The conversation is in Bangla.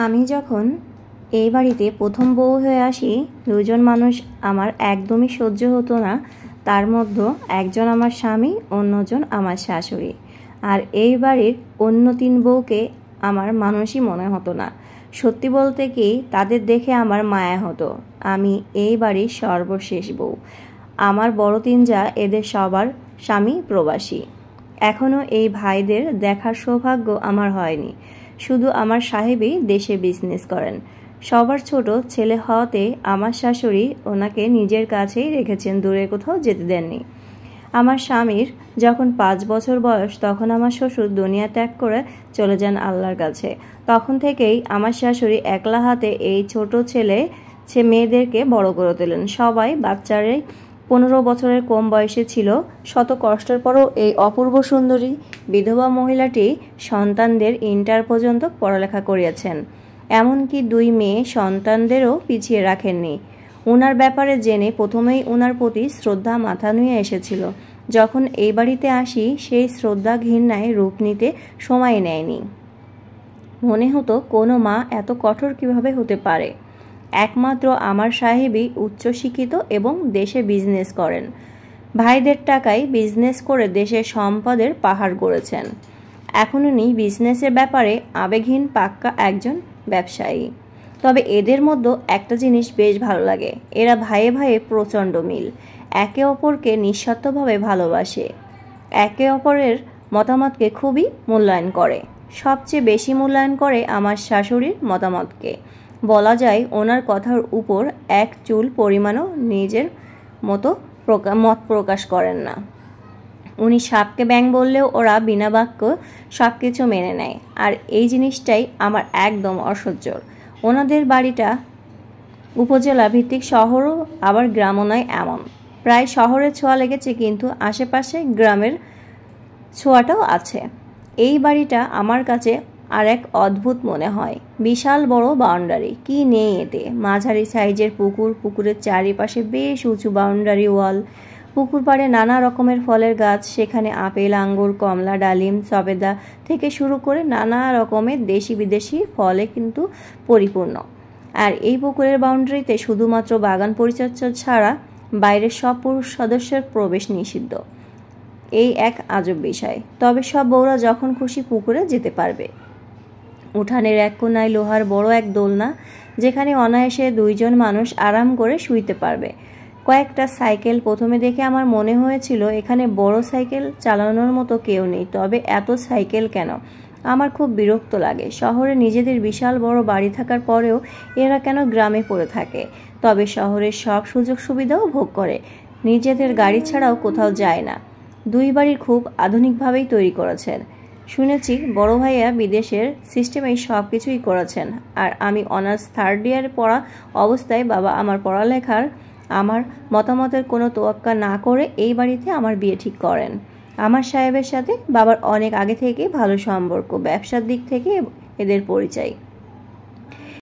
আমি যখন এই বাড়িতে প্রথম বউ হয়ে আসি, দুজন মানুষ আমার একদমই সহ্য হতো না। তার মধ্যে একজন আমার স্বামী, অন্যজন আমার শাশুড়ি। আর এই বাড়ির অন্য 3 বউকে আমার মানুষই মনে হতো না। সত্যি বলতে কি, তাদের দেখে আমার মায়া হতো। আমি এই বাড়ির সর্বশেষ বউ। আমার বড় 3 জা, এদের সবার স্বামী প্রবাসী। এখনও এই ভাইদের দেখার সৌভাগ্য আমার হয়নি। শুধু আমার সাহেবই দেশে বিজনেস করেন। সবার ছোট ছেলে হওয়াতে আমার শাশুড়ি ওনাকে নিজের কাছেই রেখেছেন, দূরে কোথাও যেতে দেননি। আমার স্বামীর যখন 5 বছর বয়স, তখন আমার শ্বশুর দুনিয়া ত্যাগ করে চলে যান আল্লাহর কাছে। তখন থেকেই আমার শাশুড়ি একলা হাতে এই ছোট মেয়েদেরকে বড় করে তোলেন। সবাই বাচ্চারাই 15 বছরের কম বয়সে ছিল। শত কষ্টের পরও এই অপূর্ব সুন্দরী বিধবা মহিলাটি সন্তানদের ইন্টার পর্যন্ত পড়ালেখা করিয়েছেন। এমনকি 2 মেয়ে সন্তানদেরও পিছিয়ে রাখেননি। ওনার ব্যাপারে জেনে প্রথমেই ওনার প্রতি শ্রদ্ধা মাথা নুয়ে এসেছিল। যখন এই বাড়িতে আসি, সেই শ্রদ্ধা ঘৃণায় রূপ নিতে সময় নেয়নি। মনে হতো কোনো মা এত কঠোর কিভাবে হতে পারে। একমাত্র আমার সাহেবই উচ্চশিক্ষিত এবং দেশে বিজনেস করেন। ভাইদের টাকায় বিজনেস করে দেশের সম্পদের পাহাড় গড়েছেন। এখন উনি বিজনেসের ব্যাপারে আবেগহীন পাক্কা একজন ব্যবসায়ী। তবে এদের মধ্যে একটা জিনিস বেশ ভালো লাগে, এরা ভাইয়ে ভাইয়ে প্রচণ্ড মিল। একে অপরকে নিঃস্বার্থভাবে ভালোবাসে, একে অপরের মতামতকে খুবই মূল্যায়ন করে। সবচেয়ে বেশি মূল্যায়ন করে আমার শাশুড়ির মতামতকে। বলা যায় ওনার কথার উপর এক চুল পরিমাণও নিজের মতো মত প্রকাশ করেন না। উনি সাপকে ব্যাং বললেও ওরা বিনা বাক্য সব কিছু মেনে নেয়। আর এই জিনিসটাই আমার একদম অসহ্যর। ওনাদের বাড়িটা উপজেলা ভিত্তিক, শহরও আবার গ্রামও নয় এমন। প্রায় শহরের ছোঁয়া লেগেছে, কিন্তু আশেপাশে গ্রামের ছোঁয়াটাও আছে। এই বাড়িটা আমার কাছে আর এক অদ্ভুত মনে হয়। বিশাল বড় বাউন্ডারি, কি নেই এতে। মাঝারি সাইজের পুকুর, পুকুরের চারিপাশে বেশ উঁচু বাউন্ডারি ওয়াল। পুকুর পাড়ে নানা রকমের ফলের গাছ, সেখানে আপেল, আঙ্গুর, কমলা, ডালিম, সবেদা থেকে শুরু করে নানা রকমের দেশি বিদেশি ফলে কিন্তু পরিপূর্ণ। আর এই পুকুরের বাউন্ডারিতে শুধুমাত্র বাগান পরিচর্যা ছাড়া বাইরের সব পুরুষ সদস্যের প্রবেশ নিষিদ্ধ। এই এক আজব বিষয়। তবে সব বউরা যখন খুশি পুকুরে যেতে পারবে। উঠানের এক কোনায় লোহার বড় এক দোলনা, যেখানে অনায়াসে 2 জন মানুষ আরাম করে শুইতে পারবে। কয়েকটা সাইকেল। প্রথমে দেখে আমার মনে হয়েছিল এখানে বড় সাইকেল চালানোর মতো কেউ নেই। তবে এত সাইকেল কেন? আমার খুব বিরক্ত লাগে। শহরে নিজেদের বিশাল বড় বাড়ি থাকার পরেও এরা কেন গ্রামে পড়ে থাকে? তবে শহরের সব সুযোগ সুবিধাও ভোগ করে, নিজেদের গাড়ি ছাড়াও কোথাও যায় না। 2 বাড়ি খুব আধুনিকভাবেই তৈরি করেছেন। শুনেছি বড় ভাইয়া বিদেশের সিস্টেমেই সব কিছুই করেছেন। আর আমি অনার্স 3rd ইয়ারে পড়া অবস্থায় বাবা আমার পড়ালেখার আমার মতামতের কোনো তোয়াক্কা না করে এই বাড়িতে আমার বিয়ে ঠিক করেন। আমার সাহেবের সাথে বাবার অনেক আগে থেকেই ভালো সম্পর্ক, ব্যবসার দিক থেকে এদের পরিচয়।